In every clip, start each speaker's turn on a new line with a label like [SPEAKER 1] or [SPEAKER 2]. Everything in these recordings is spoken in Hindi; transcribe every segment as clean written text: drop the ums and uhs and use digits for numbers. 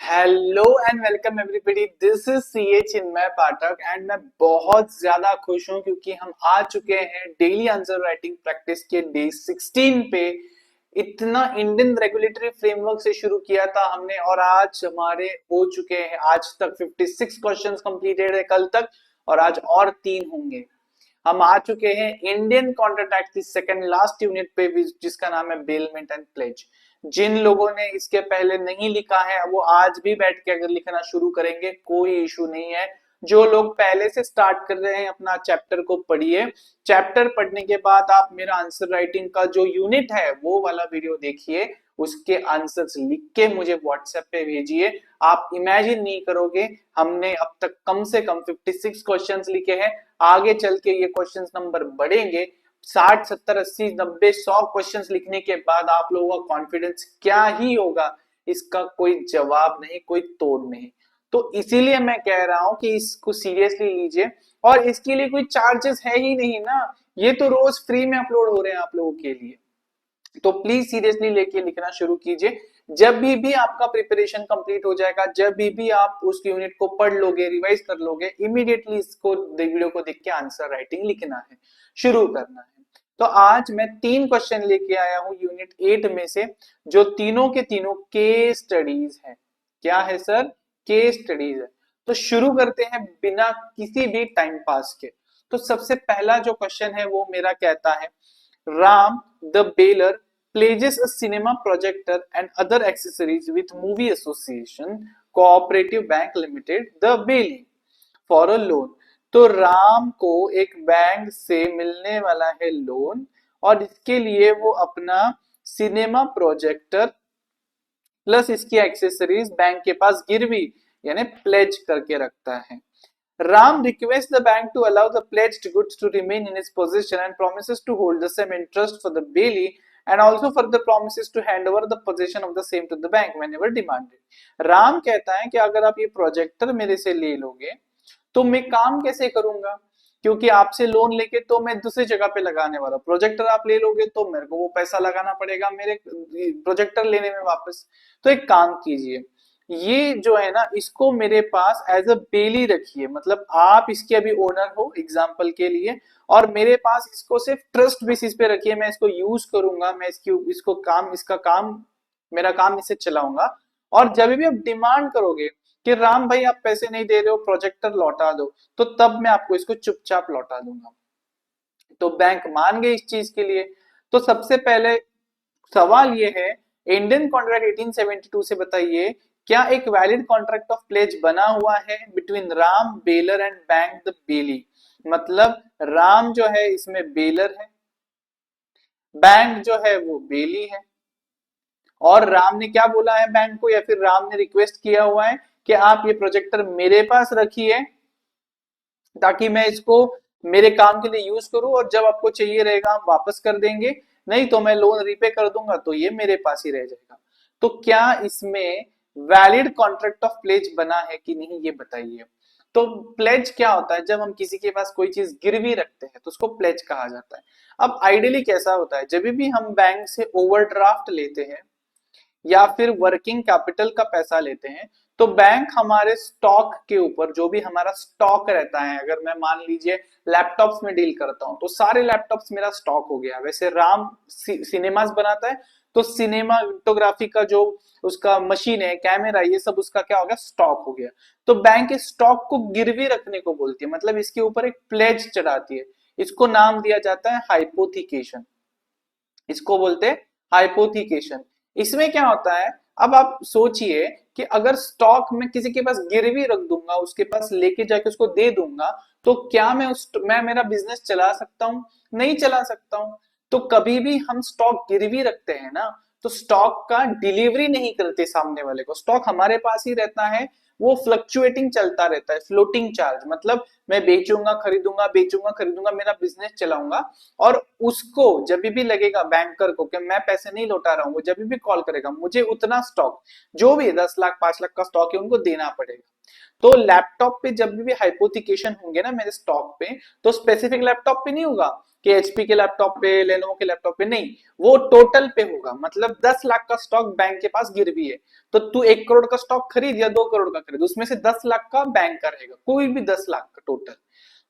[SPEAKER 1] Hello and welcome everybody, this is CA Chinmay Pathak and मैं बहुत ज्यादा खुश हूं क्योंकि हम आ चुके हैं डेली आंसर राइटिंग प्रैक्टिस के डे 16 पे। इतना इंडियन रेगुलेटरी फ्रेमवर्क से शुरू किया था हमने और आज हमारे हो चुके हैं आज तक 56 क्वेश्चंस कंप्लीटेड है कल तक, और आज और 3 होंगे। हम आ चुके हैं इंडियन कॉन्ट्रैक्ट एक्ट की सेकंड लास्ट यूनिट पे जिसका नाम है बेलमेंट एंड प्लेज। जिन लोगों ने इसके पहले नहीं लिखा है वो आज भी बैठ के अगर लिखना शुरू करेंगे कोई इशू नहीं है। जो लोग पहले से स्टार्ट कर रहे हैं अपना चैप्टर को पढ़िए। चैप्टर पढ़ने के बाद आप मेरा आंसर राइटिंग का जो यूनिट है वो वाला वीडियो देखिए, उसके आंसर्स लिख के मुझे व्हाट्सएप पे भेजिए। आप इमेजिन नहीं करोगे, हमने अब तक कम से कम 56 क्वेश्चंस लिखे हैं। आगे चल के ये क्वेश्चंस नंबर बढ़ेंगे। 60 70 80 90 100 क्वेश्चंस लिखने के बाद आप लोगों का कॉन्फिडेंस क्या ही होगा, इसका कोई जवाब नहीं, कोई तोड़ नहीं। तो इसीलिए मैं कह रहा हूं कि इसको सीरियसली लीजिए, और इसके लिए कोई चार्जेस है ही नहीं ना। ये तो रोज फ्री में अपलोड हो रहे हैं आप लोगों के लिए। तो प्लीज सीरियसली लेके लिखना शुरू कीजिए। जब भी आपका प्रिपरेशन कंप्लीट हो जाएगा, जब भी आप उस यूनिट को पढ़ लोगे, रिवाइज कर लोगे, इमीडिएटली इसको वीडियो को देख के आंसर राइटिंग लिखना है, शुरू करना है। तो आज मैं 3 क्वेश्चन लेके आया हूं यूनिट 8 में से, जो तीनों के तीनों केस स्टडीज है। क्या है सर? केस स्टडीज है। तो शुरू करते हैं बिना किसी भी टाइम पास के। तो सबसे पहला जो क्वेश्चन है वो मेरा कहता है, Ram the baler pledges a cinema projector and other accessories with movie association cooperative bank limited the Bailey for a loan। तो राम को एक बैंक से मिलने वाला है लोन, और इसके लिए वो अपना सिनेमा प्रोजेक्टर प्लस इसकी एक्सेसरीज बैंक के पास गिरवी यानी प्लेज करके रखता है। Ram requests the bank to allow the pledged goods to remain in his possession and promises to hold the same interest for the bailey and also further promises to hand over the possession of the same to the bank whenever demanded। Ram कहता है कि अगर आप ये प्रोजेक्टर मेरे से ले लोगे तो मैं काम कैसे करूंगा, क्योंकि आपसे लोन लेके तो मैं दूसरी जगह पे लगाने वाला, प्रोजेक्टर आप ले लोगे तो मेरे को वो पैसा लगाना पड़ेगा मेरे प्रोजेक्टर लेने में वापस। तो एक काम कीजिए, ये जो है ना इसको मेरे पास एज अ बेली रखिए, मतलब आप इसके अभी ओनर हो एग्जांपल के लिए, और मेरे पास इसको सिर्फ ट्रस्ट बेसिस पे रखिए। मैं इसको यूज करूंगा, मैं इसको काम इसका काम मेरा काम इसे चलाऊंगा, और जब भी आप डिमांड करोगे कि राम भाई आप पैसे नहीं दे रहे हो प्रोजेक्टर लौटा दो, तो तब मैं आपको इसको चुपचाप लौटा दूंगा। तो बैंक मान गए इस चीज के लिए। तो सबसे पहले सवाल ये है, इंडियन कॉन्ट्रैक्ट 1872 से बताइए, क्या एक वैलिड कॉन्ट्रैक्ट ऑफ प्लेज बना हुआ है between Ram baler and bank the belly. मतलब राम जो है इसमें बेलर है, बैंक जो है वो बेली है, और राम ने क्या बोला है बैंक को, या फिर राम ने रिक्वेस्ट किया हुआ है कि आप ये प्रोजेक्टर मेरे पास रखिए ताकि मैं इसको मेरे काम के लिए यूज करूं, और जब आपको चाहिए रहेगा हम वापस कर देंगे, नहीं तो मैं लोन रीपे कर दूंगा तो ये मेरे पास ही रह जाएगा। तो क्या इसमें वैलिड कॉन्ट्रैक्ट ऑफ प्लेज बना है कि नहीं ये बताइए। तो प्लेज क्या होता है, जब हम किसी के पास कोई चीज गिरवी रखते हैं तो उसको प्लेज कहा जाता है। अब आइडियली कैसा होता है, जब भी हम बैंक से ओवरड्राफ्ट लेते हैं या फिर वर्किंग कैपिटल का पैसा लेते हैं, तो बैंक हमारे स्टॉक के ऊपर जो भी हमारा स्टॉक रहता है, अगर मैं मान लीजिए लैपटॉप्स में डील करता हूं तो सारे लैपटॉप्स मेरा स्टॉक हो गया। वैसे राम सिनेमास बनाता है तो सिनेमाटोग्राफी का जो उसका मशीन है, कैमरा, ये सब उसका क्या हो गया, स्टॉक हो गया। तो बैंक इस स्टॉक को गिरवी रखने को बोलती है, मतलब इसके ऊपर एक प्लेज चढ़ाती है। इसको नाम दिया जाता है हाइपोथिकेशन, इसको बोलते हैं हाइपोथिकेशन। इसमें क्या होता है, अब आप सोचिए कि अगर स्टॉक में किसी के पास गिरवी रख दूंगा, उसके पास लेके जाके उसको दे दूंगा, तो क्या मैं मेरा बिजनेस चला सकता हूं? नहीं चला सकता हूं। तो कभी भी हम स्टॉक गिरवी रखते हैं ना, तो स्टॉक का डिलीवरी नहीं करते सामने वाले को, स्टॉक हमारे पास ही रहता है, वो फ्लक्चुएटिंग चलता रहता है, फ्लोटिंग चार्ज, मतलब मैं बेचूंगा खरीदूंगा, मेरा बिजनेस चलाऊंगा। और उसको जब भी लगेगा बैंकर को कि मैं पैसे नहीं लौटा रहा हूं, वो जब भी कॉल करेगा मुझे उतना स्टॉक, जो भी 10 लाख 5 लाख का स्टॉक है उनको देना पड़ेगा। तो लैपटॉप पे जब भी हाइपोथिकेशन होंगे ना मेरे स्टॉक पे, तो स्पेसिफिक लैपटॉप पे नहीं होगा कि एचपी के लैपटॉप पे, लेनोवो के लैपटॉप पे, नहीं, वो टोटल पे होगा। मतलब 10 लाख का स्टॉक बैंक के पास गिरवी है, तो तू 1 करोड़ का स्टॉक खरीद या 2 करोड़ का खरीद, उसमें से 10 लाख का बैंक का रहेगा, कोई भी 10 लाख का टोटल।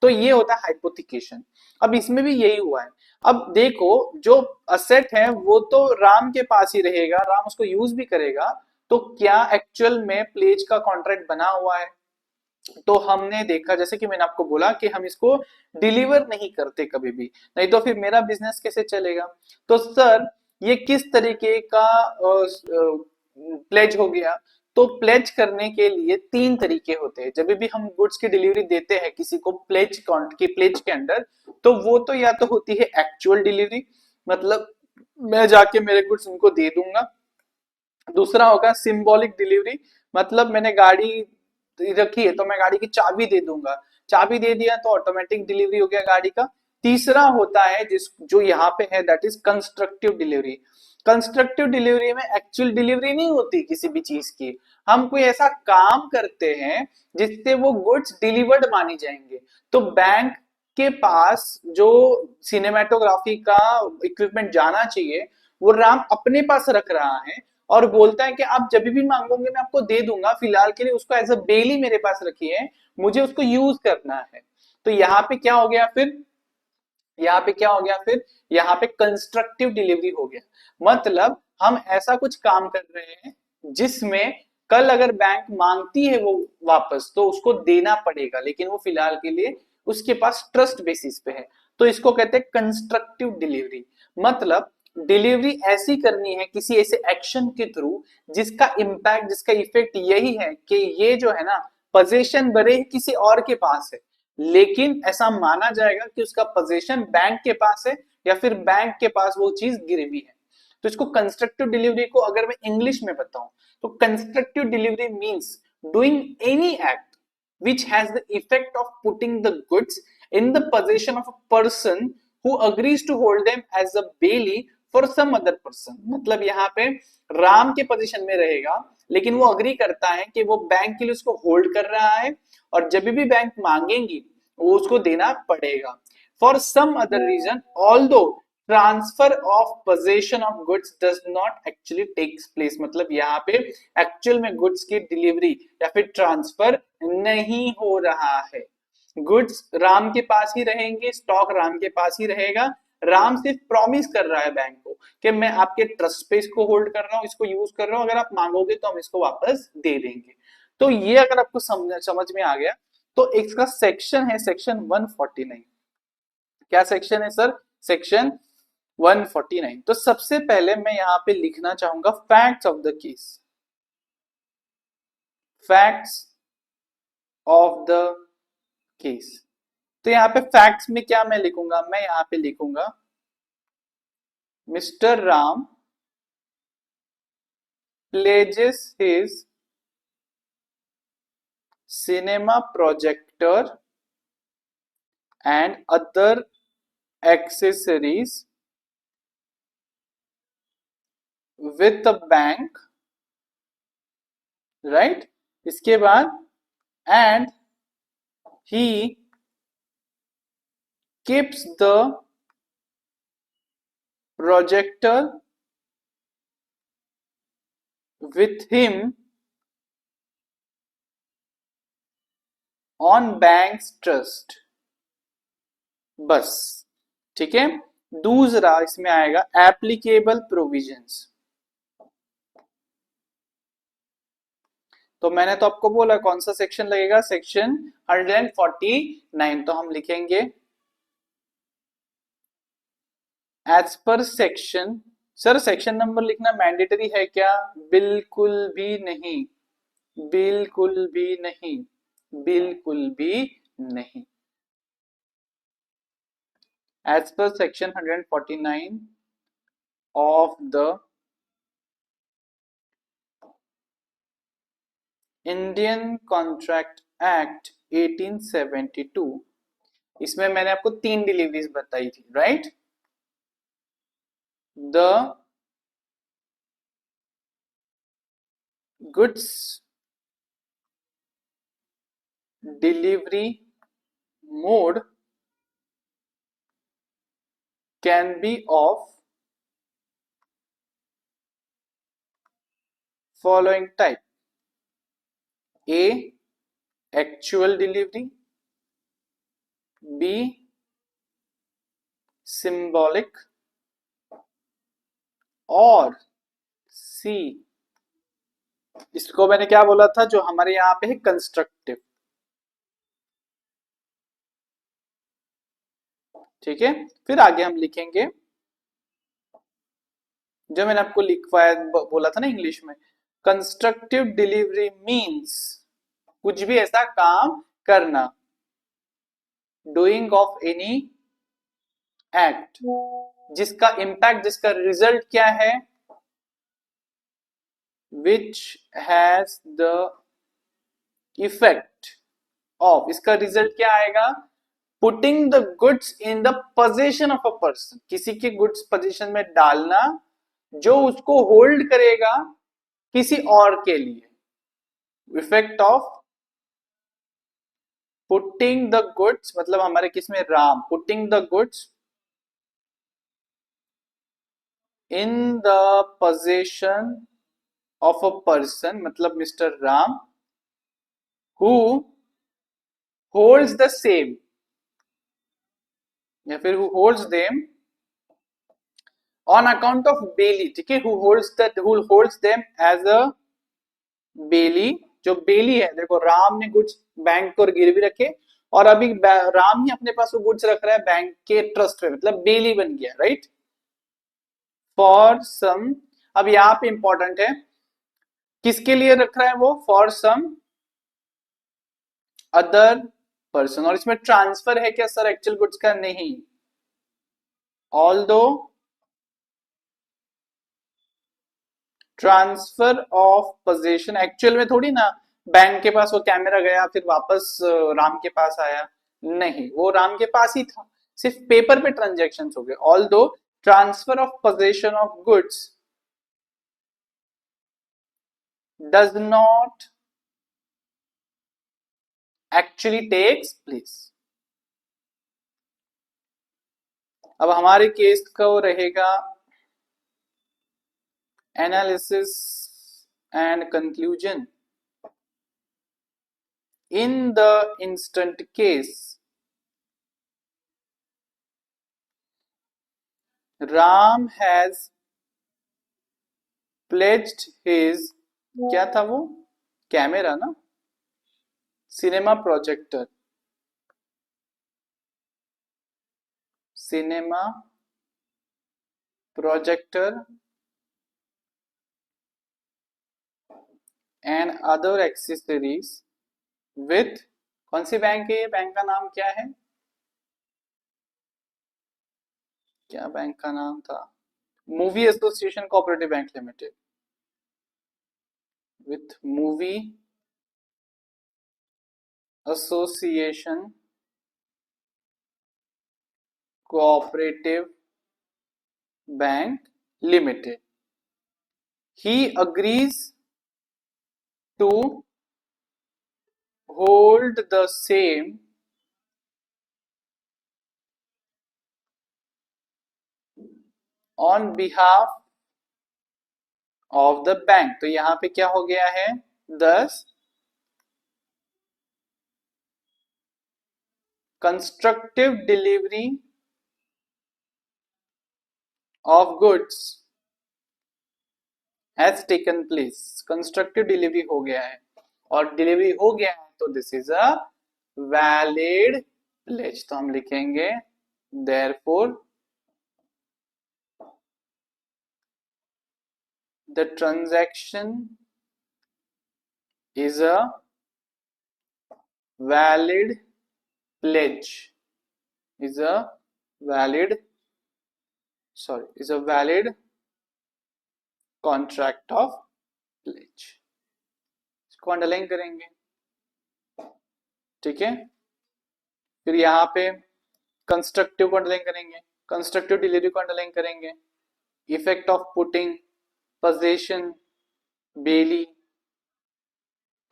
[SPEAKER 1] तो ये होता है हाइपोथिकेशन। अब इसमें भी यही हुआ है। अब देखो, जो असेट है वो तो राम के पास ही रहेगा, राम उसको यूज भी करेगा, तो क्या एक्चुअल में प्लेज का कॉन्ट्रैक्ट बना हुआ है? तो हमने देखा, जैसे कि मैंने आपको बोला कि हम इसको डिलीवर नहीं करते कभी भी, नहीं तो फिर मेरा बिजनेस कैसे चलेगा? तो सर ये किस तरीके का प्लेज हो गया? तो प्लेज करने के लिए 3 तरीके होते हैं। जब भी हम गुड्स की डिलीवरी देते हैं किसी को प्लेज के अंडर, तो वो तो या तो होती है एक्चुअल डिलीवरी, मतलब मैं जाके मेरे गुड्स उनको दे दूंगा। दूसरा होगा सिंबॉलिक डिलीवरी, मतलब मैंने गाड़ी रखी है तो मैं गाड़ी की चाबी दे दूंगा, चाबी दे दिया तो ऑटोमेटिक डिलीवरी हो गया गाड़ी का। तीसरा होता है जिस जो यहाँ पे है, that is constructive delivery. Constructive delivery में एक्चुअल डिलीवरी नहीं होती किसी भी चीज की, हम कोई ऐसा काम करते हैं जिससे वो गुड्स डिलीवर्ड मानी जाएंगे। तो बैंक के पास जो सिनेमेटोग्राफी का इक्विपमेंट जाना चाहिए, वो राम अपने पास रख रहा है और बोलता है कि आप जब भी मांगोगे मैं आपको दे दूंगा, फिलहाल के लिए उसको एज अ बेली मेरे पास रखी है, मुझे उसको यूज करना है। तो यहाँ पे क्या हो गया फिर? यहाँ पे क्या हो गया फिर? यहाँ पे कंस्ट्रक्टिव डिलीवरी हो गया। मतलब हम ऐसा कुछ काम कर रहे हैं जिसमें कल अगर बैंक मांगती है वो वापस, तो उसको देना पड़ेगा, लेकिन वो फिलहाल के लिए उसके पास ट्रस्ट बेसिस पे है। तो इसको कहते हैं कंस्ट्रक्टिव डिलीवरी। मतलब डिलीवरी ऐसी करनी है किसी ऐसे एक्शन के थ्रू जिसका इम्पैक्ट, जिसका इफेक्ट यही है कि ये जो है ना, पोजीशन भले ही किसी और के पास है, लेकिन ऐसा माना जाएगा कि उसका पोजीशन बैंक के पास है, या फिर बैंक के पास वो चीज गिरवी है। तो इसको कंस्ट्रक्टिव डिलीवरी को अगर मैं इंग्लिश में बताऊं, तो constructive delivery means doing any act which has the effect of putting the goods in the possession of a person who agrees to hold them as a bailey for some other person। मतलब यहाँ पे राम के पोजीशन में रहेगा, लेकिन वो अग्री करता है कि वो बैंक के लिए उसको होल्ड कर रहा है, और जब भी बैंक मांगेंगी वो उसको देना पड़ेगा। For some other reason, although transfer of possession of goods does not actually takes place. मतलब यहाँ पे एक्चुअल में गुड्स की डिलीवरी या फिर ट्रांसफर नहीं हो रहा है, गुड्स राम के पास ही रहेंगे, स्टॉक राम के पास ही रहेगा। राम सिर्फ प्रॉमिस कर रहा है बैंक को कि मैं आपके ट्रस्ट पे इसको होल्ड कर रहा हूँ, इसको यूज कर रहा हूँ, अगर आप मांगोगे तो हम इसको वापस दे देंगे। तो ये अगर आपको समझ में आ गया, तो इसका सेक्शन है सेक्शन 149। क्या सेक्शन है सर? सेक्शन 149। तो सबसे पहले मैं यहां पे लिखना चाहूंगा facts of the case. Facts of the case. तो यहाँ पे फैक्ट्स में क्या मैं लिखूंगा? मैं यहाँ पे लिखूंगा mister Ram pledges his cinema projector and other accessories with a bank, right? इसके बाद and he keeps the projector with him on bank's trust। बस, ठीक है। दूसरा इसमें आएगा एप्लीकेबल प्रोविजंस। तो मैंने तो आपको बोला कौन सा सेक्शन लगेगा, सेक्शन 149। तो हम लिखेंगे as per section. Sir section number लिखना मैंडेटरी है क्या? बिल्कुल भी नहीं, बिल्कुल भी नहीं, बिल्कुल भी नहीं। As per section 149 of the Indian contract act 1872, इसमें मैंने आपको 3 डिलीवरीज बताई थी, right? The goods delivery mode can be of following type: A, actual delivery; B, symbolic; और C, इसको मैंने क्या बोला था जो हमारे यहाँ पे है कंस्ट्रक्टिव। ठीक है, फिर आगे हम लिखेंगे जो मैंने आपको लिखवाया बोला था ना इंग्लिश में, कंस्ट्रक्टिव डिलीवरी मीन्स कुछ भी ऐसा काम करना, डूइंग ऑफ एनी एक्ट जिसका इम्पैक्ट, जिसका रिजल्ट क्या है, which has the effect of, इसका रिजल्ट क्या आएगा, putting the goods in the position of a person, किसी के गुड्स पोजीशन में डालना जो उसको होल्ड करेगा किसी और के लिए, effect of putting the goods, मतलब हमारे किस में Ram, putting the goods in the position of a person, मतलब mister Ram, who holds the same, या फिर who holds them on account of bailee. ठीक है, who holds them as a bailee, जो बेली है, देखो राम ने गुड्स बैंक को गिरवी रखे और अभी राम ही अपने पास वो गुड्स रख रहा है बैंक के ट्रस्ट पे, मतलब बेली बन गया, राइट। फॉर सम, अब यहाँ पे इंपॉर्टेंट है किसके लिए रख रहा है वो, फॉर सम अदर पर्सन, और इसमें ट्रांसफर है क्या सर एक्चुअल गुड्स का, नहीं, although transfer of position, actual में थोड़ी ना बैंक के पास वो कैमरा गया फिर वापस राम के पास आया, नहीं, वो राम के पास ही था, सिर्फ पेपर पे ट्रांजेक्शन हो गए। Although transfer of position of goods does not actually takes place. अब हमारे केस का वो रहेगा analysis and conclusion. In the instant case, Ram has pledged his, क्या था वो, कैमरा ना, cinema projector, cinema projector and other accessories with, कौन सी बैंक है ये, बैंक का नाम क्या है, क्या बैंक का नाम था, movie association cooperative bank limited, with movie association cooperative bank limited, he agrees to hold the same on behalf of the bank। तो यहां पे क्या हो गया है, 10 constructive delivery of goods has taken place, constructive delivery हो गया है, और डिलीवरी हो गया है तो this is a valid pledge. तो हम लिखेंगे therefore the transaction is a valid pledge, is a valid, sorry, is a valid contract of pledge। इसको अंडरलाइन करेंगे, ठीक है। फिर यहाँ पे कंस्ट्रक्टिव को अंडरलाइन करेंगे, कंस्ट्रक्टिव डिलीवरी को अंडरलाइन करेंगे, effect of putting possession bailee,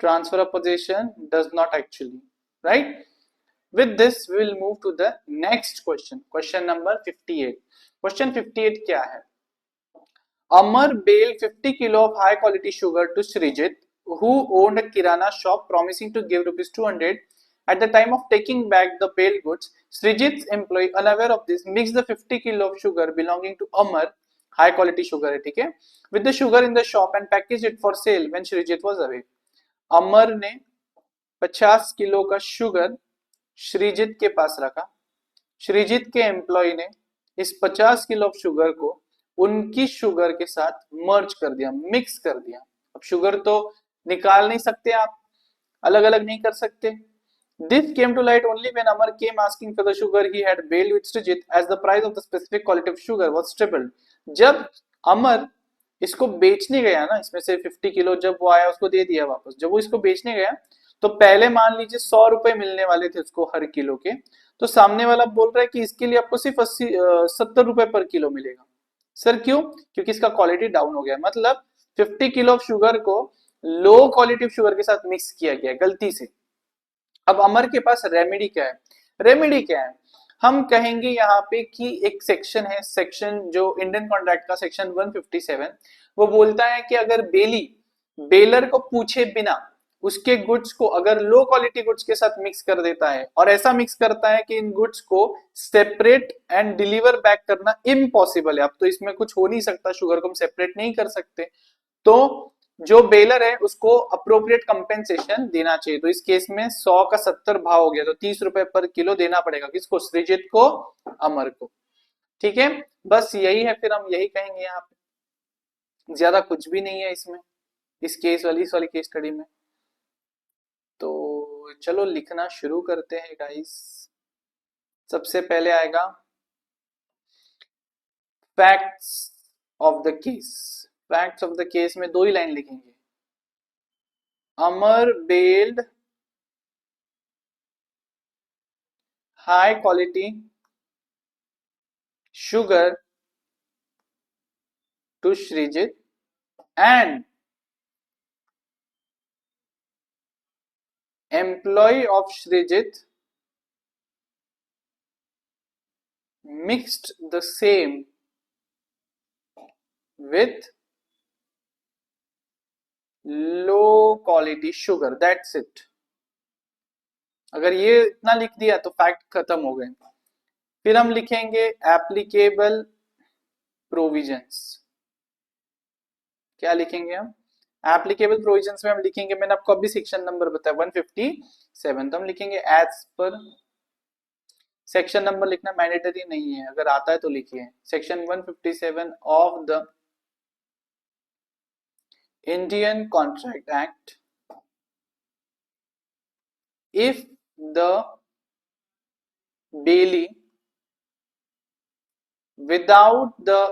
[SPEAKER 1] transfer of possession does not actually, right? With this we will move to the next question, question number 58. Question 58 क्या है? Amar bailed 50 kilo of high quality sugar to Srijit, who owned a kirana shop, promising to give rupees 200. At the time of taking back the bailed goods, Srijit's employee, unaware of this, mixed the 50 kilo of sugar belonging to Amar, high quality sugar है, ठीक है, with the sugar in the shop and packaged it for sale when Srijit was away. अमर ने 50 किलो का शुगर श्रीजित के पास रखा. श्रीजित के एम्प्लॉय ने इस 50 किलो ऑफ शुगर को उनकी शुगर के साथ मर्ज कर दिया, मिक्स कर दिया. अब शुगर तो निकाल नहीं सकते आप, अलग अलग नहीं कर सकते. This came to light only when Amar came asking for the sugar he had bailed with Srijit, as the price of the specific quality of sugar was tripled. जब अमर इसको बेचने गया ना, इसमें से 50 किलो जब वो आया उसको दे दिया वापस. जब वो इसको बेचने गया तो पहले मान लीजिए 100 रुपए मिलने वाले थे उसको हर किलो के, तो सामने वाला बोल रहा है कि इसके लिए आपको सिर्फ 70 रुपए पर किलो मिलेगा. सर क्यों? क्योंकि इसका क्वालिटी डाउन हो गया. मतलब 50 किलो ऑफ शुगर को लो क्वालिटी ऑफ शुगर के साथ मिक्स किया गया गलती से. अब अमर के पास रेमेडी क्या है? रेमेडी क्या है? हम कहेंगे यहाँ पे कि एक सेक्शन है, सेक्शन जो इंडियन कॉन्ट्रैक्ट का सेक्शन 157, वो बोलता है कि अगर बेलर को पूछे बिना उसके गुड्स को अगर लो क्वालिटी गुड्स के साथ मिक्स कर देता है और ऐसा मिक्स करता है कि इन गुड्स को सेपरेट एंड डिलीवर बैक करना इम्पॉसिबल है. अब तो इसमें कुछ हो नहीं सकता, शुगर को हम सेपरेट नहीं कर सकते, तो जो बेलर है उसको अप्रोप्रिएट कंपेंसेशन देना चाहिए. तो इस केस में 100 का 70 भाव हो गया, तो 30 रुपए पर किलो देना पड़ेगा. किसको? सृजित को, अमर को. ठीक है, बस यही है. फिर हम यही कहेंगे यहाँ पे, ज्यादा कुछ भी नहीं है इसमें, इस वाली केस स्टडी में. तो चलो लिखना शुरू करते हैं गाइस. सबसे पहले आएगा facts of the case. Facts of the case में 2 ही लाइन लिखेंगे. Amar bailed high quality sugar to Srijit and employee of Srijit mixed the same with low quality sugar. That's it. अगर ये इतना लिख दिया तो फैक्ट खत्म हो गए. फिर हम लिखेंगे एप्लीकेबल प्रोविजंस. क्या लिखेंगे हम? एप्लीकेबल प्रोविजंस में हम लिखेंगे, मैंने आपको अभी सेक्शन नंबर बताया 157, तो हम लिखेंगे एज पर. सेक्शन नंबर लिखना मैंडेटरी नहीं है, अगर आता है तो लिखिए. Section 157 of the Indian contract act, if the bailee without the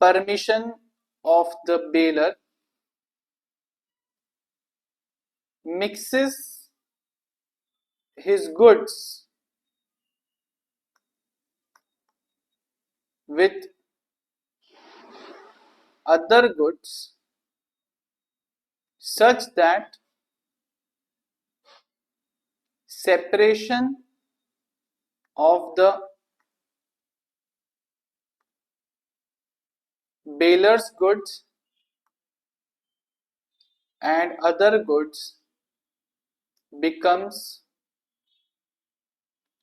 [SPEAKER 1] permission of the bailer mixes his goods with other goods such that separation of the bailer's goods and other goods becomes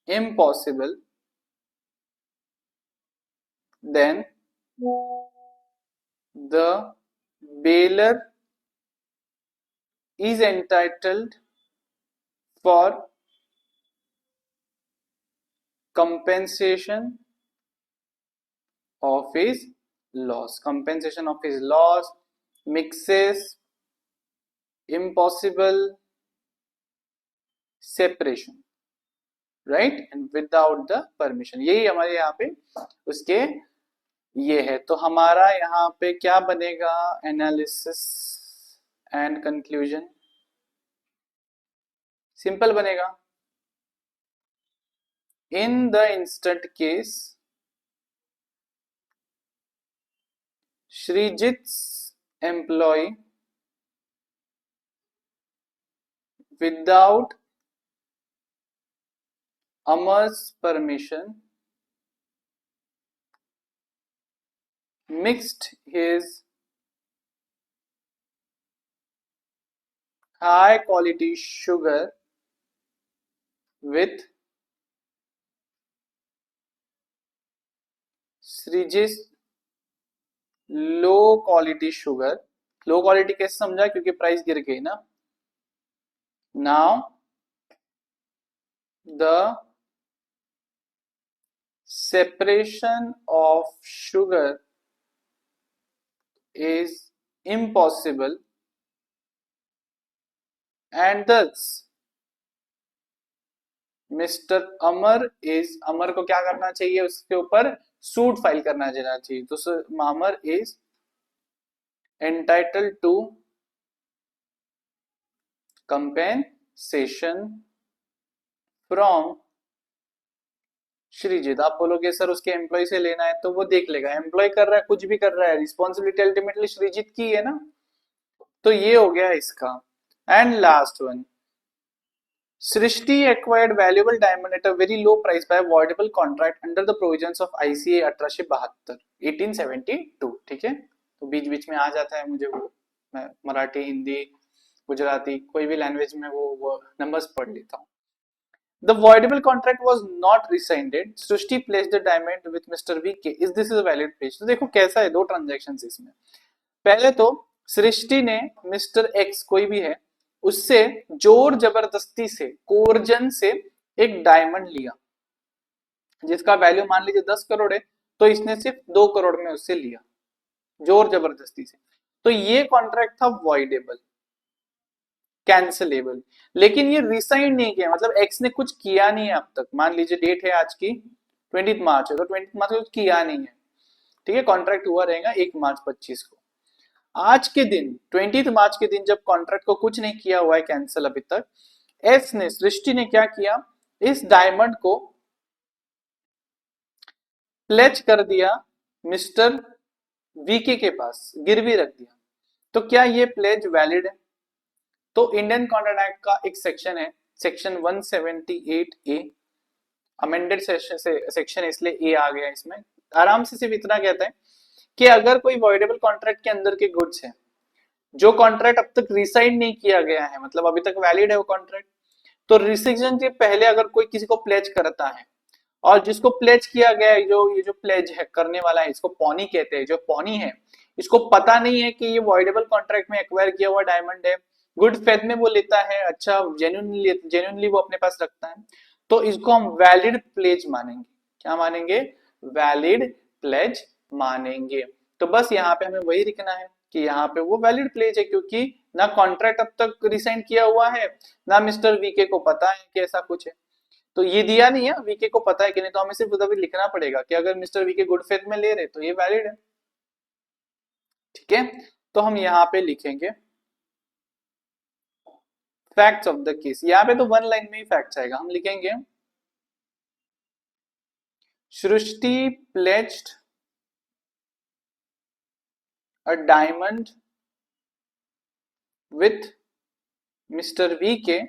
[SPEAKER 1] impossible, then the bailer is entitled for compensation of his loss. Compensation of his loss, mixes, impossible, separation, right, and without the permission. यही हमारे यहाँ पे उसके ये है. तो हमारा यहाँ पे क्या बनेगा? Analysis and conclusion. सिंपल बनेगा. In the instant case, Srijit's employee without Amar's permission, mixed his high quality sugar with Srij's low quality sugar. Low quality कैसे समझा, क्योंकि प्राइस गिर गई ना। Now the separation of sugar is impossible and thus mister Amar is, Amar को क्या करना चाहिए, उसके ऊपर सूट फाइल करना चाहिए। तो Amar is entitled to compensation from Srijit. आप बोलोगे सर उसके एम्प्लॉय से लेना है, तो वो देख लेगा, एम्प्लॉय कर रहा है, कुछ भी कर रहा है, रिस्पॉन्सिबिलिटी अल्टीमेटली श्रीजीत की है ना। तो ये हो गया इसका। And last one, Srishti acquired valuable diamond at a very low price by avoidable contract under the provisions of ICA 1872 1872। ठीक है, तो बीच बीच में आ जाता है मुझे वो, मैं मराठी हिंदी गुजराती कोई भी लैंग्वेज में वो नंबर्स पढ़ लेता हूँ। The voidable contract was not rescinded. Srishti placed the diamond with Mr. VK. Is this a valid pledge? तो देखो कैसा है, दो ट्रांजेक्शन इसमें। पहले तो सृष्टि ने मिस्टर एक्स कोई भी है उससे जोर जबरदस्ती से, कोर्जन से एक डायमंड लिया जिसका वैल्यू मान लीजिए 10 करोड़ है, तो इसने सिर्फ 2 करोड़ में उससे लिया जोर जबरदस्ती से। तो ये कॉन्ट्रैक्ट था वॉइडेबल, कैंसिलेबल। लेकिन ये रिसाइन नहीं किया, मतलब एक्स ने कुछ किया नहीं है अब तक। मान लीजिए डेट है आज की 20 मार्च है, तो 20 मार्च को कुछ किया नहीं है, ठीक है। कॉन्ट्रैक्ट हुआ रहेगा 1 मार्च 25 को। आज के दिन 20 मार्च के दिन जब कॉन्ट्रैक्ट को कुछ नहीं किया हुआ है कैंसिल अभी तक, एस ने, सृष्टि ने क्या किया, इस डायमंड को प्लेज कर दिया मिस्टर वीके के पास, गिरवी रख दिया। तो क्या ये प्लेज वैलिड है? तो इंडियन कॉन्ट्रैक्ट एक्ट का एक सेक्शन है, सेक्शन 178 ए, अमेंडेड सेक्शन, इसलिए ए आ गया इसमें। आराम से सिर्फ इतना कहता है कि अगर कोई वॉइडेबल कॉन्ट्रैक्ट के अंदर के गुड्स है, जो कॉन्ट्रैक्ट अब तक रिसाइन नहीं किया गया है, मतलब अभी तक वैलिड है वो कॉन्ट्रैक्ट, तो रिसिजन के पहले अगर कोई किसी को प्लेज करता है, और जिसको प्लेज किया गया है, जो ये जो प्लेज है करने वाला है, इसको पॉनी कहते हैं। जो पॉनी है इसको पता नहीं है कि ये वॉइडेबल कॉन्ट्रैक्ट में एक्वायर किया हुआ डायमंड है, गुड फेथ में वो लेता है, अच्छा जेन्युइनली वो अपने पास रखता है, तो इसको हम वैलिड प्लेज मानेंगे। क्या मानेंगे? वैलिड प्लेज मानेंगे। तो बस यहाँ पे हमें वही लिखना है कि यहाँ पे वो वैलिड प्लेज है, क्योंकि ना कॉन्ट्रैक्ट अब तक रिसाइन किया हुआ है, ना मिस्टर वीके को पता है कि ऐसा कुछ है। तो ये दिया नहीं है, वीके को पता है कि नहीं, तो हमें सिर्फ उधर लिखना पड़ेगा कि अगर मिस्टर वीके गुड फेथ में ले रहे तो ये वैलिड है, ठीक है। तो हम यहाँ पे लिखेंगे फैक्ट्स ऑफ द केस। यहाँ पे तो वन लाइन में ही फैक्ट्स आएगा। हम लिखेंगे Srishti pledged a diamond with mister VK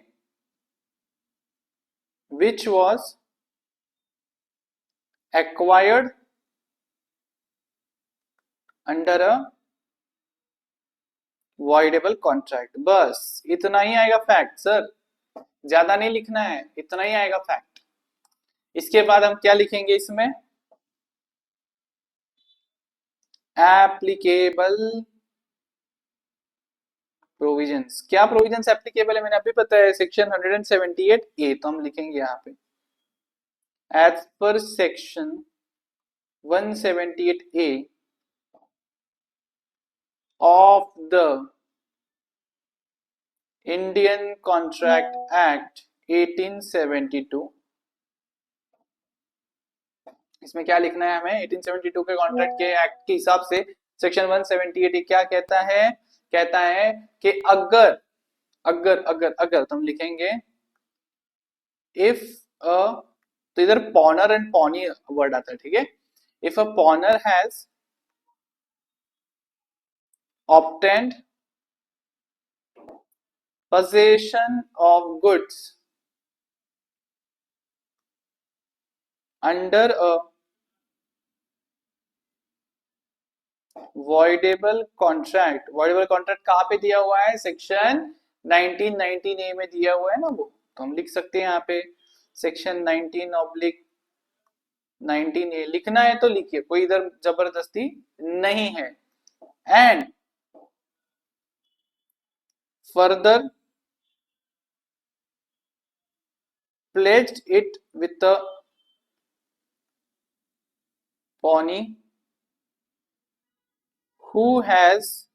[SPEAKER 1] which was acquired under a voidable contract। बस इतना ही आएगा फैक्ट सर, ज्यादा नहीं लिखना है, इतना ही आएगा फैक्ट। इसके बाद हम क्या लिखेंगे इसमें, एप्लीकेबल प्रोविजंस। क्या प्रोविजंस एप्लीकेबल है मैंने अभी बताया, सेक्शन 178 ए। तो हम लिखेंगे यहाँ पे as per section 178 A of the Indian contract act 1872। इसमें क्या लिखना है हमें, 1872 के कॉन्ट्रैक्ट के एक्ट के हिसाब से सेक्शन 178 क्या कहता है, कहता है कि अगर अगर अगर अगर तो हम लिखेंगे इफ अ, तो इधर पॉनर एंड पॉनी वर्ड आता है, ठीक है। If a पॉनर has obtained possession of goods under a voidable contract. voidable contract कहाँ पे दिया हुआ है? सेक्शन 1919A में दिया हुआ है ना वो, तो हम लिख सकते हैं यहाँ पे सेक्शन 19/19A। लिखना है तो लिखिए, कोई इधर जबरदस्ती नहीं है। And further pledged it with a pawnee who has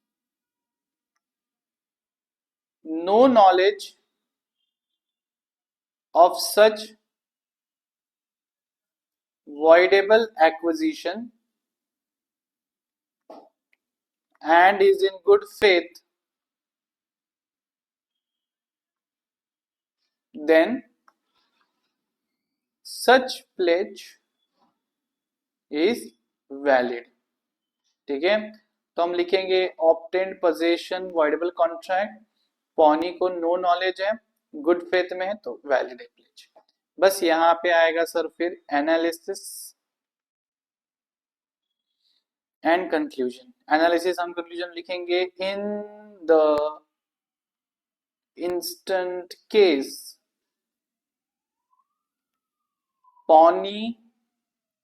[SPEAKER 1] no knowledge of such voidable acquisition and is in good faith, then such pledge is valid। ठीक है, तो हम लिखेंगे obtained possession voidable contract, पौनी को नो नॉलेज है, गुड फेथ में है, तो वैलिड है प्लेज। बस यहाँ पे आएगा सर फिर analysis and conclusion. Analysis and conclusion लिखेंगे in the instant case pawnee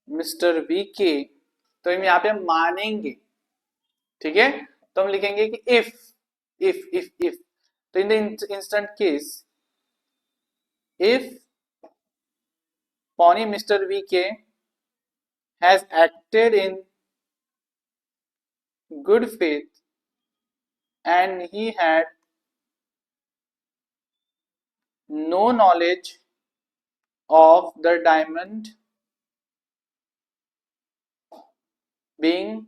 [SPEAKER 1] mister V K, तो हम यहाँ पे मानेंगे, ठीक है, तो हम लिखेंगे कि इफ तो in the instant case if pawnee mister V K has acted in good faith and he had no knowledge of the diamond being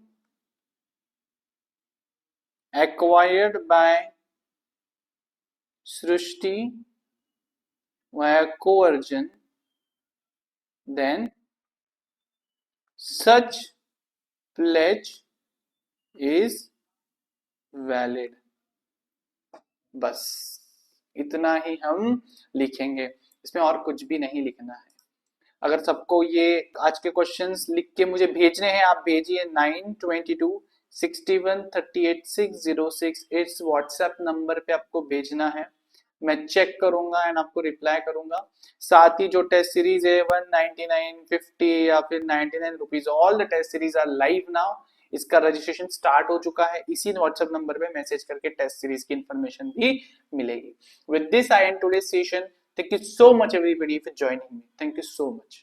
[SPEAKER 1] acquired by Srushti via coercion, then such pledge is valid। बस इतना ही हम लिखेंगे, इसमें और कुछ भी नहीं लिखना है। अगर सबको ये आज के क्वेश्चंस लिख के मुझे भेजने हैं, आप भेजिए 9261386006 इस व्हाट्सएप नंबर पे आपको भेजना है, मैं चेक करूंगा एंड आपको रिप्लाई करूंगा। साथ ही जो टेस्ट सीरीज है 199, 50 या फिर 99 rupees, all the test series are live now. इसका रजिस्ट्रेशन स्टार्ट हो चुका है, इसी व्हाट्सएप नंबर पे मैसेज करके टेस्ट सीरीज की इंफॉर्मेशन भी मिलेगी। With this I end today session. Thank you so much everybody for joining me. Thank you so much.